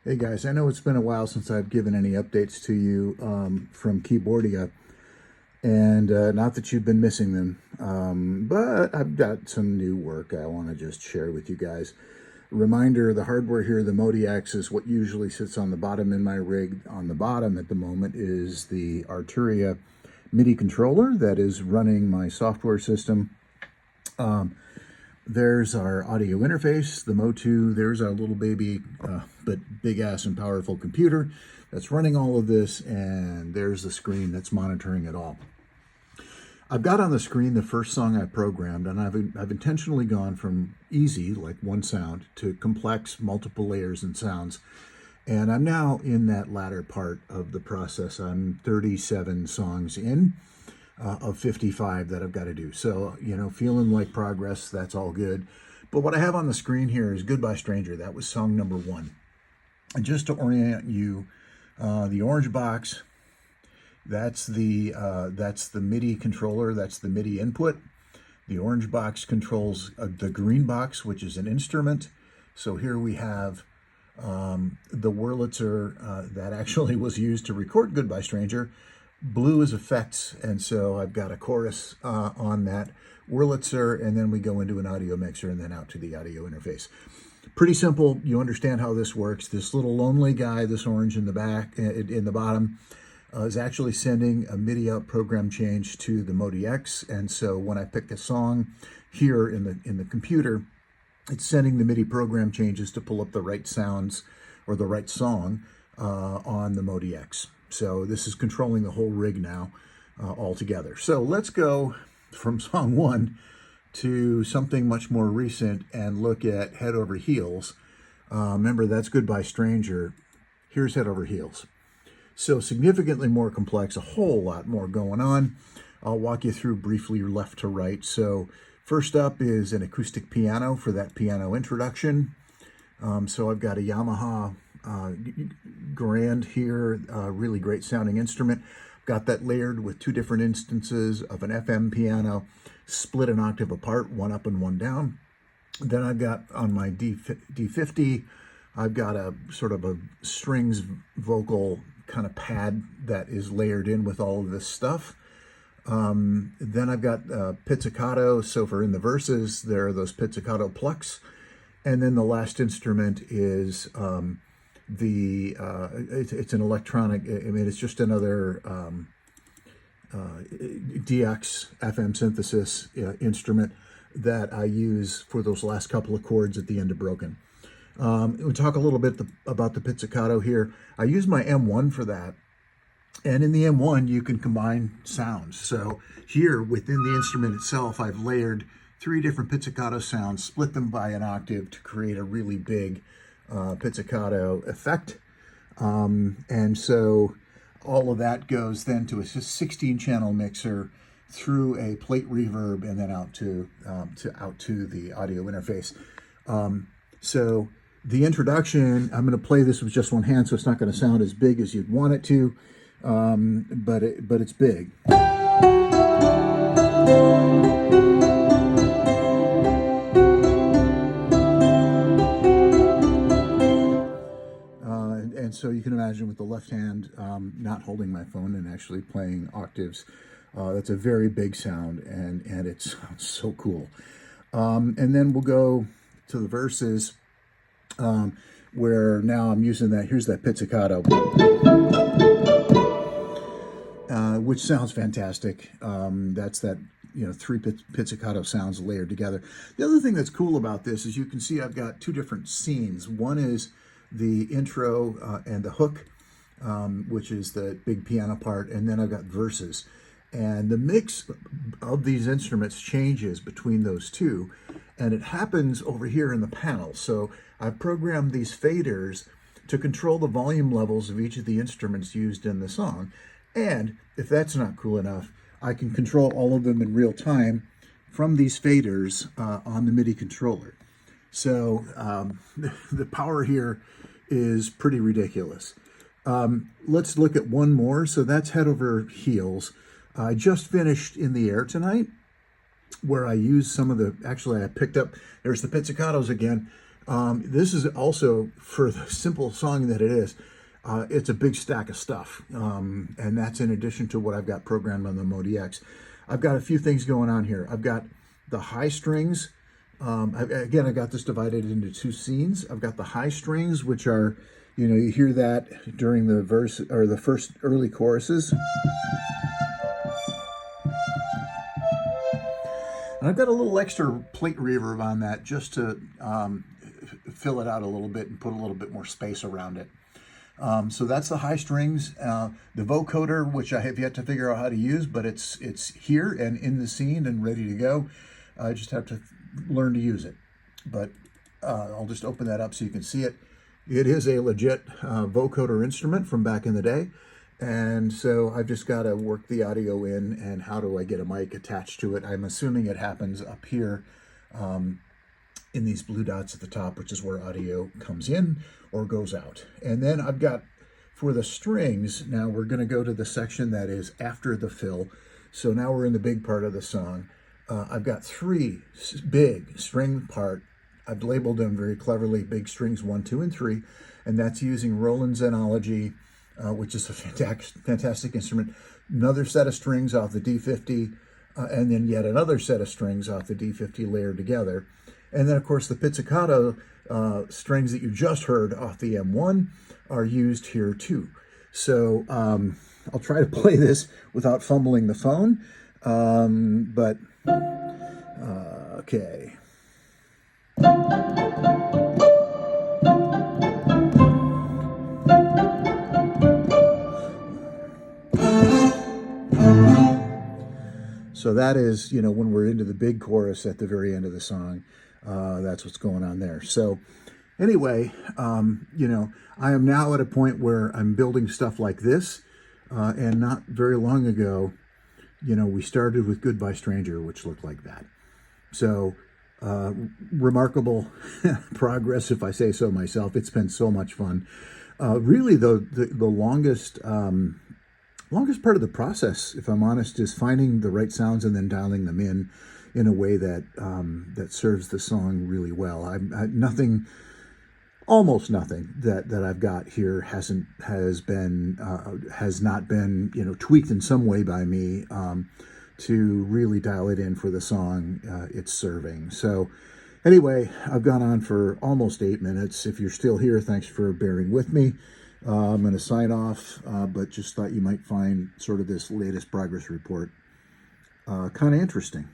Hey guys, I know it's been a while since I've given any updates to you from Keyboardia, and not that you've been missing them, but I've got some new work I want to just share with you guys. Reminder, the hardware here, the Modi X, is what usually sits on the bottom in my rig. On the bottom at the moment is the Arturia MIDI controller that is running my software system. There's our audio interface, the Motu. There's our little baby, but big ass and powerful computer that's running all of this. And there's the screen that's monitoring it all. I've got on the screen the first song I programmed, and I've intentionally gone from easy, like one sound, to complex, multiple layers and sounds. And I'm now in that latter part of the process. I'm 37 songs in of 55 that I've got to do. So, feeling like progress, that's all good. But what I have on the screen here is Goodbye Stranger. That was song number 1. And just to orient you, the orange box, that's the MIDI controller, that's the MIDI input. The orange box controls the green box, which is an instrument. So here we have the Wurlitzer that actually was used to record Goodbye Stranger. Blue is effects, and so I've got a chorus on that Wurlitzer, and then we go into an audio mixer and then out to the audio interface. Pretty simple. You understand how this works. This little lonely guy, this orange in the back, in the bottom, is actually sending a MIDI out program change to the Modi X, and so when I pick a song here in the computer, it's sending the MIDI program changes to pull up the right sounds or the right song on the Modi X. So this is controlling the whole rig now altogether. So let's go from song 1 to something much more recent and look at Head Over Heels. Remember, that's Goodbye Stranger. Here's Head Over Heels. So significantly more complex, a whole lot more going on. I'll walk you through briefly left to right. So first up is an acoustic piano for that piano introduction. So I've got a Yamaha Grand here, really great sounding instrument. Got that layered with 2 different instances of an FM piano, split an octave apart, one up and one down. Then I've got on my D50, I've got a sort of a strings vocal kind of pad that is layered in with all of this stuff. Then I've got pizzicato, so for in the verses, there are those pizzicato plucks. And then the last instrument is it's an electronic, it's just another DX FM synthesis instrument that I use for those last couple of chords at the end of Broken. We'll talk a little bit about the pizzicato here. I use my M1 for that. And in the M1, you can combine sounds. So here within the instrument itself, I've layered 3 different pizzicato sounds, split them by an octave to create a really big pizzicato effect. And so all of that goes then to a 16-channel mixer through a plate reverb and then out to the audio interface. So the introduction, I'm going to play this with just one hand, so it's not going to sound as big as you'd want it to, but it's big. And so you can imagine with the left hand not holding my phone and actually playing octaves. That's a very big sound, and it sounds so cool. And then we'll go to the verses, where now I'm using that. Here's that pizzicato, which sounds fantastic. That's that 3 pizzicato sounds layered together. The other thing that's cool about this is you can see I've got 2 different scenes. One is the intro and the hook, which is the big piano part, and then I've got verses. And the mix of these instruments changes between those 2, and it happens over here in the panel. So I've programmed these faders to control the volume levels of each of the instruments used in the song. And if that's not cool enough, I can control all of them in real time from these faders on the MIDI controller. So the power here is pretty ridiculous. Let's look at one more. So that's Head Over Heels. I just finished In the Air Tonight, where I used some of the, actually I picked up, there's the pizzicatos again. This is also, for the simple song that it is, it's a big stack of stuff. And that's in addition to what I've got programmed on the MODX. I've got a few things going on here. I've got the high strings. Again, I got this divided into two scenes. I've got the high strings, which are, you hear that during the verse or the first early choruses. And I've got a little extra plate reverb on that just to fill it out a little bit and put a little bit more space around it. So that's the high strings. The vocoder, which I have yet to figure out how to use, but it's here and in the scene and ready to go. I just have to learn to use it. But I'll just open that up so you can see it. It is a legit vocoder instrument from back in the day. And so I've just got to work the audio in, and how do I get a mic attached to it? I'm assuming it happens up here in these blue dots at the top, which is where audio comes in or goes out. And then I've got, for the strings, now we're going to go to the section that is after the fill. So now we're in the big part of the song. I've got 3 big string part. I've labeled them very cleverly, big strings 1, 2, and 3. And that's using Roland Xenology, which is a fantastic instrument. Another set of strings off the D50, and then yet another set of strings off the D50 layered together. And then, of course, the pizzicato strings that you just heard off the M1 are used here too. So I'll try to play this without fumbling the phone, but okay. So that is, when we're into the big chorus at the very end of the song, that's what's going on there. So anyway, I am now at a point where I'm building stuff like this. And not very long ago, we started with Goodbye Stranger, which looked like that. So remarkable progress, if I say so myself. It's been so much fun. Really, the longest part of the process, if I'm honest, is finding the right sounds and then dialing them in a way that that serves the song really well. Almost nothing that I've got here has not been tweaked in some way by me to really dial it in for the song it's serving. So anyway, I've gone on for almost 8 minutes. If you're still here, thanks for bearing with me. I'm going to sign off, but just thought you might find sort of this latest progress report kind of interesting.